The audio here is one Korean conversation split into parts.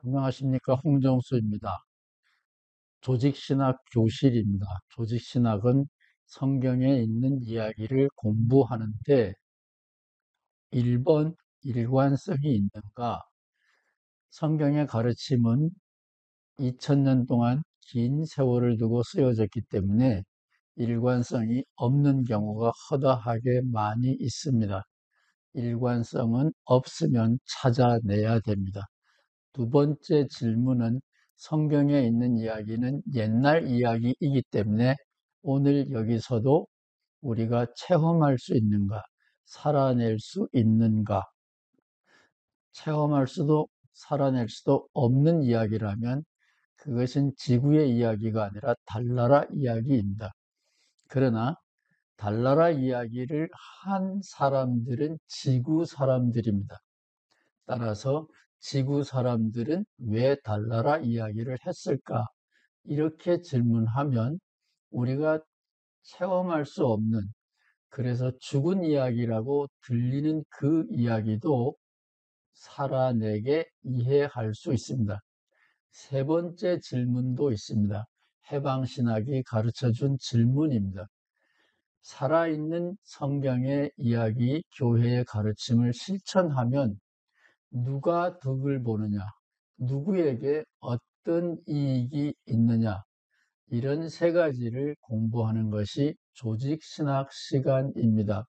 안녕하십니까. 홍정수입니다. 조직신학 교실입니다. 조직신학은 성경에 있는 이야기를 공부하는데 1번 일관성이 있는가? 성경의 가르침은 2000년 동안 긴 세월을 두고 쓰여졌기 때문에 일관성이 없는 경우가 허다하게 많이 있습니다. 일관성은 없으면 찾아내야 됩니다. 두 번째 질문은 성경에 있는 이야기는 옛날 이야기이기 때문에 오늘 여기서도 우리가 체험할 수 있는가, 살아낼 수 있는가, 체험할 수도 살아낼 수도 없는 이야기라면 그것은 지구의 이야기가 아니라 달나라 이야기입니다. 그러나 달나라 이야기를 한 사람들은 지구 사람들입니다. 따라서 지구 사람들은 왜 달나라 이야기를 했을까? 이렇게 질문하면 우리가 체험할 수 없는, 그래서 죽은 이야기라고 들리는 그 이야기도 살아내게 이해할 수 있습니다. 세 번째 질문도 있습니다. 해방신학이 가르쳐준 질문입니다. 살아있는 성경의 이야기, 교회의 가르침을 실천하면 누가 덕을 보느냐, 누구에게 어떤 이익이 있느냐, 이런 세 가지를 공부하는 것이 조직신학 시간입니다.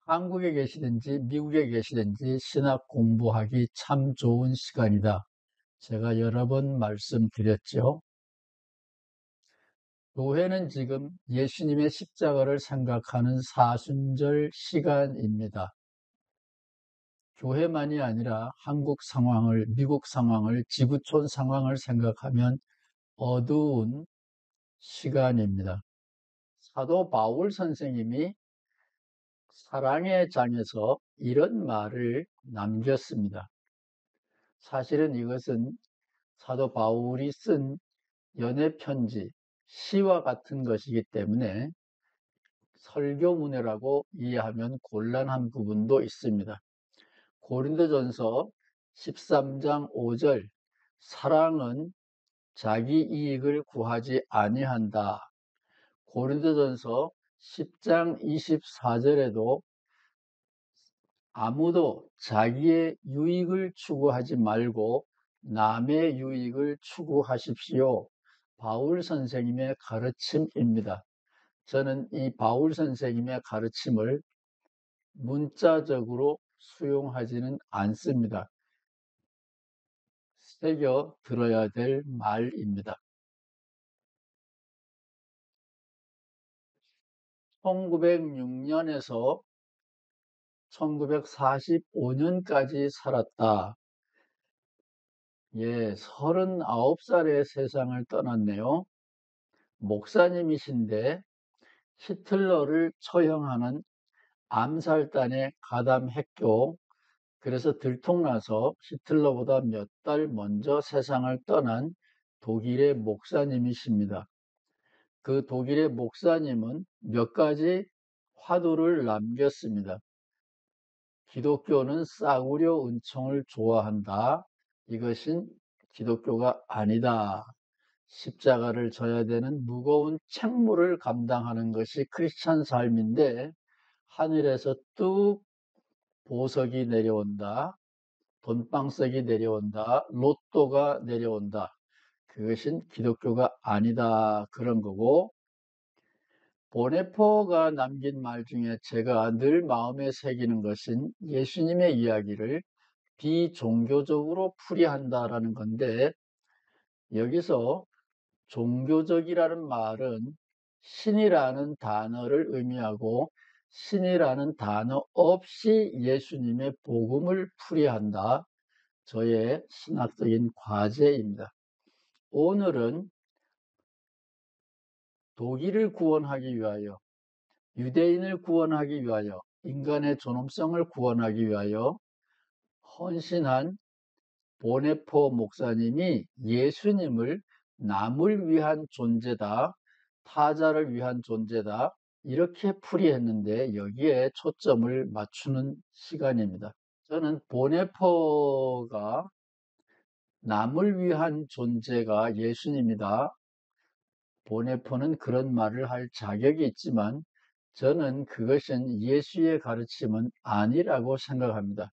한국에 계시든지 미국에 계시든지 신학 공부하기 참 좋은 시간이다. 제가 여러 번 말씀드렸죠. 교회는 지금 예수님의 십자가를 생각하는 사순절 시간입니다. 교회만이 아니라 한국 상황을, 미국 상황을, 지구촌 상황을 생각하면 어두운 시간입니다. 사도 바울 선생님이 사랑의 장에서 이런 말을 남겼습니다. 사실은 이것은 사도 바울이 쓴 연애 편지, 시와 같은 것이기 때문에 설교문이라고 이해하면 곤란한 부분도 있습니다. 고린도전서 13장 5절, 사랑은 자기 이익을 구하지 아니한다. 고린도전서 10장 24절에도 아무도 자기의 유익을 추구하지 말고 남의 유익을 추구하십시오. 바울 선생님의 가르침입니다. 저는 이 바울 선생님의 가르침을 문자적으로 수용하지는 않습니다. 새겨 들어야 될 말입니다. 1906년에서 1945년까지 살았다. 예, 39살에 세상을 떠났네요. 목사님이신데 히틀러를 처형하는 암살단에 가담했고, 그래서 들통나서 히틀러보다 몇 달 먼저 세상을 떠난 독일의 목사님이십니다. 그 독일의 목사님은 몇 가지 화두를 남겼습니다. 기독교는 싸구려 은총을 좋아한다. 이것은 기독교가 아니다. 십자가를 져야 되는 무거운 책무를 감당하는 것이 크리스찬 삶인데 하늘에서 뚝 보석이 내려온다. 돈방석이 내려온다. 로또가 내려온다. 그것은 기독교가 아니다. 그런 거고, 보네포가 남긴 말 중에 제가 늘 마음에 새기는 것은 예수님의 이야기를 비종교적으로 풀이한다라는 건데, 여기서 종교적이라는 말은 신이라는 단어를 의미하고 신이라는 단어 없이 예수님의 복음을 풀이한다. 저의 신학적인 과제입니다. 오늘은 독일을 구원하기 위하여, 유대인을 구원하기 위하여, 인간의 존엄성을 구원하기 위하여 헌신한 보네포 목사님이 예수님을 남을 위한 존재다, 타자를 위한 존재다, 이렇게 풀이했는데 여기에 초점을 맞추는 시간입니다. 저는 보네포가 남을 위한 존재가 예수님이다. 보네포는 그런 말을 할 자격이 있지만 저는 그것은 예수의 가르침은 아니라고 생각합니다.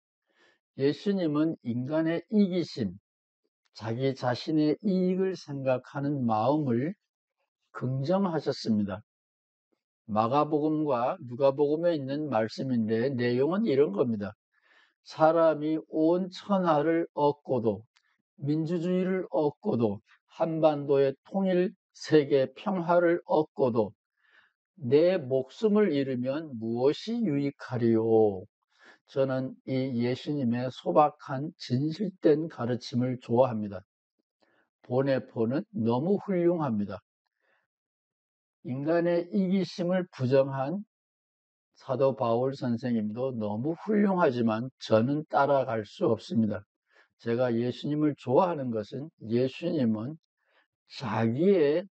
예수님은 인간의 이기심, 자기 자신의 이익을 생각하는 마음을 긍정하셨습니다. 마가복음과 누가복음에 있는 말씀인데 내용은 이런 겁니다. 사람이 온 천하를 얻고도 민주주의를 얻고도 한반도의 통일 세계 평화를 얻고도 내 목숨을 잃으면 무엇이 유익하리요? 저는 이 예수님의 소박한 진실된 가르침을 좋아합니다. 보네포는 너무 훌륭합니다. 인간의 이기심을 부정한 사도 바울 선생님도 너무 훌륭하지만 저는 따라갈 수 없습니다. 제가 예수님을 좋아하는 것은 예수님은 자기의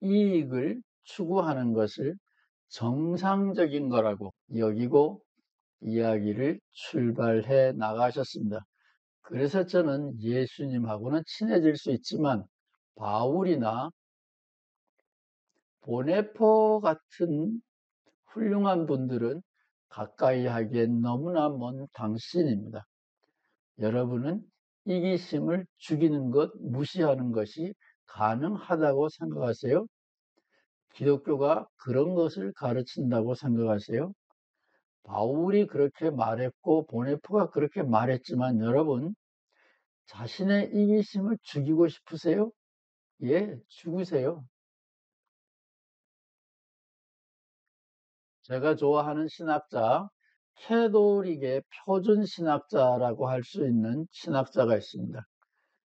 이익을 추구하는 것을 정상적인 거라고 여기고 이야기를 출발해 나가셨습니다. 그래서 저는 예수님하고는 친해질 수 있지만 바울이나 보네포 같은 훌륭한 분들은 가까이 하기엔 너무나 먼 당신입니다. 여러분은 이기심을 죽이는 것, 무시하는 것이 가능하다고 생각하세요? 기독교가 그런 것을 가르친다고 생각하세요? 바울이 그렇게 말했고 보네포가 그렇게 말했지만 여러분 자신의 이기심을 죽이고 싶으세요? 예, 죽으세요. 제가 좋아하는 신학자, 캐도릭의 표준 신학자라고 할 수 있는 신학자가 있습니다.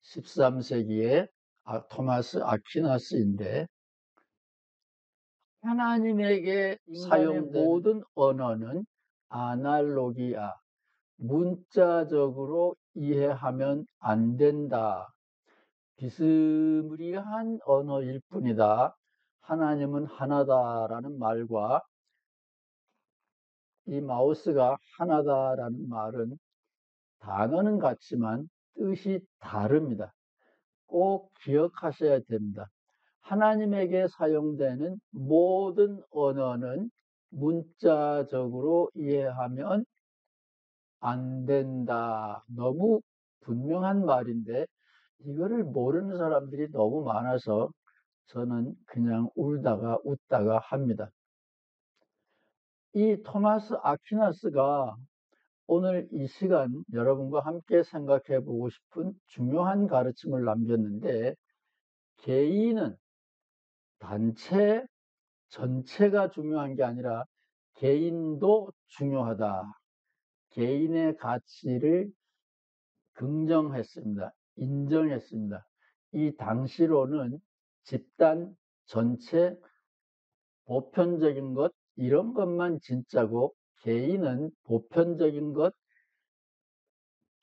13세기의 토마스 아퀴나스인데 하나님에게 사용된 모든 언어는 아날로기아, 문자적으로 이해하면 안 된다. 비스무리한 언어일 뿐이다. 하나님은 하나다라는 말과 이 마우스가 하나다라는 말은 단어는 같지만 뜻이 다릅니다. 꼭 기억하셔야 됩니다. 하나님에게 사용되는 모든 언어는 문자적으로 이해하면 안 된다. 너무 분명한 말인데 이거를 모르는 사람들이 너무 많아서 저는 그냥 울다가 웃다가 합니다. 이 토마스 아퀴나스가 오늘 이 시간 여러분과 함께 생각해 보고 싶은 중요한 가르침을 남겼는데 개인은 단체 전체가 중요한 게 아니라 개인도 중요하다. 개인의 가치를 긍정했습니다. 인정했습니다. 이 당시로는 집단, 전체, 보편적인 것 이런 것만 진짜고 개인은 보편적인 것,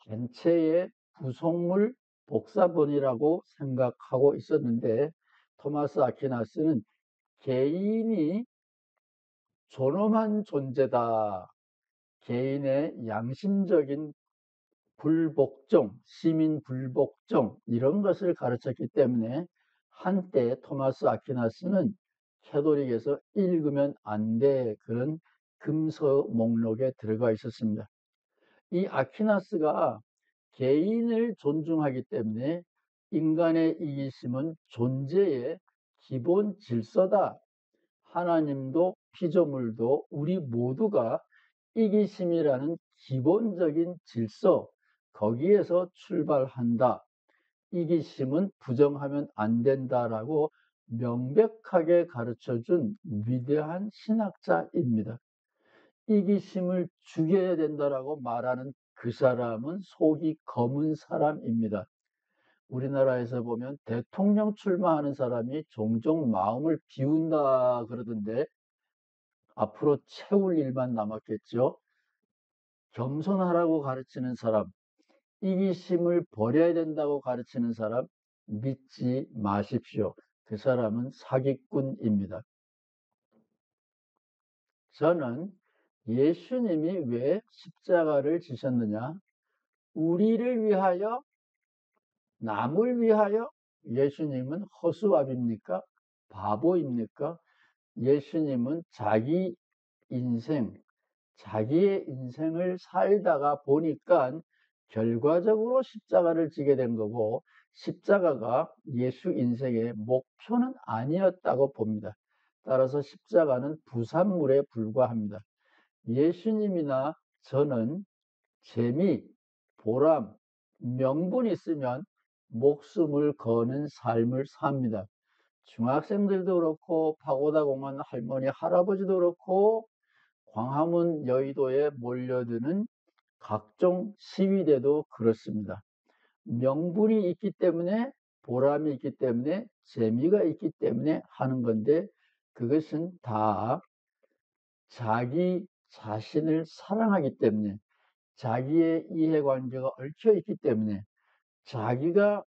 전체의 구성물, 복사본이라고 생각하고 있었는데 토마스 아퀴나스는 개인이 존엄한 존재다. 개인의 양심적인 불복종, 시민 불복종 이런 것을 가르쳤기 때문에 한때 토마스 아퀴나스는 캐톨릭에서 읽으면 안 돼 그런 금서 목록에 들어가 있었습니다. 이 아퀴나스가 개인을 존중하기 때문에 인간의 이기심은 존재의 기본 질서다. 하나님도 피조물도 우리 모두가 이기심이라는 기본적인 질서, 거기에서 출발한다. 이기심은 부정하면 안 된다라고 명백하게 가르쳐준 위대한 신학자입니다. 이기심을 죽여야 된다라고 말하는 그 사람은 속이 검은 사람입니다. 우리나라에서 보면 대통령 출마하는 사람이 종종 마음을 비운다 그러던데 앞으로 채울 일만 남았겠죠. 겸손하라고 가르치는 사람, 이기심을 버려야 된다고 가르치는 사람 믿지 마십시오. 그 사람은 사기꾼입니다. 저는 예수님이 왜 십자가를 지셨느냐? 우리를 위하여, 남을 위하여. 예수님은 허수아비입니까? 바보입니까? 예수님은 인생, 자기의 인생을 살다가 보니까 결과적으로 십자가를 지게 된 거고, 십자가가 예수 인생의 목표는 아니었다고 봅니다. 따라서 십자가는 부산물에 불과합니다. 예수님이나 저는 재미, 보람, 명분이 있으면 목숨을 거는 삶을 삽니다. 중학생들도 그렇고 파고다공원 할머니 할아버지도 그렇고 광화문 여의도에 몰려드는 각종 시위대도 그렇습니다. 명분이 있기 때문에, 보람이 있기 때문에, 재미가 있기 때문에 하는 건데, 그것은 다 자기 자신을 사랑하기 때문에, 자기의 이해관계가 얽혀 있기 때문에, 자기가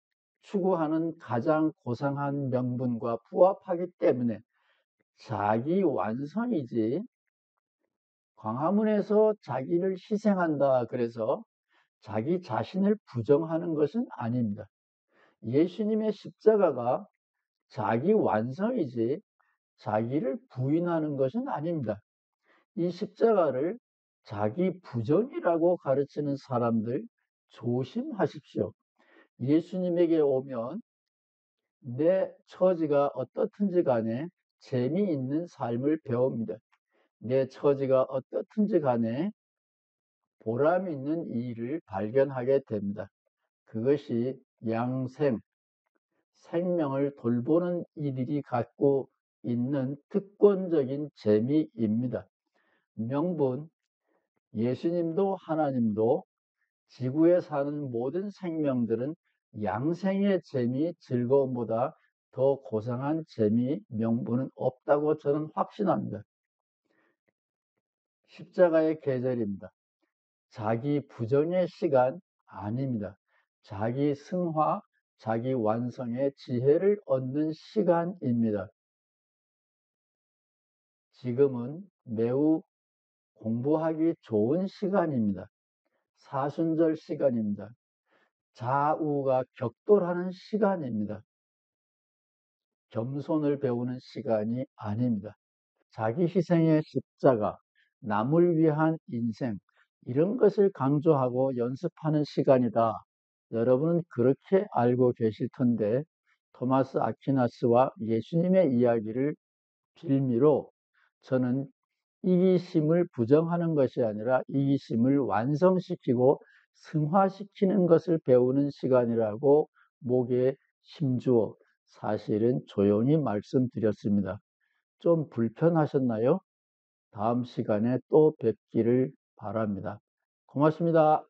추구하는 가장 고상한 명분과 부합하기 때문에 자기 완성이지, 광화문에서 자기를 희생한다 그래서 자기 자신을 부정하는 것은 아닙니다. 예수님의 십자가가 자기 완성이지 자기를 부인하는 것은 아닙니다. 이 십자가를 자기 부정이라고 가르치는 사람들 조심하십시오. 예수님에게 오면 내 처지가 어떻든지 간에 재미있는 삶을 배웁니다. 내 처지가 어떻든지 간에 보람 있는 일을 발견하게 됩니다. 그것이 양생, 생명을 돌보는 이들이 갖고 있는 특권적인 재미입니다. 명분, 예수님도 하나님도 지구에 사는 모든 생명들은 양생의 재미, 즐거움보다 더 고상한 재미, 명분은 없다고 저는 확신합니다. 십자가의 계절입니다. 자기 부정의 시간 아닙니다. 자기 승화, 자기 완성의 지혜를 얻는 시간입니다. 지금은 매우 공부하기 좋은 시간입니다. 사순절 시간입니다. 좌우가 격돌하는 시간입니다. 겸손을 배우는 시간이 아닙니다. 자기 희생의 십자가, 남을 위한 인생, 이런 것을 강조하고 연습하는 시간이다. 여러분은 그렇게 알고 계실 텐데, 토마스 아퀴나스와 예수님의 이야기를 빌미로 저는 이기심을 부정하는 것이 아니라 이기심을 완성시키고 승화시키는 것을 배우는 시간이라고 목에 힘주어 사실은 조용히 말씀드렸습니다. 좀 불편하셨나요? 다음 시간에 또 뵙기를 바랍니다. 고맙습니다.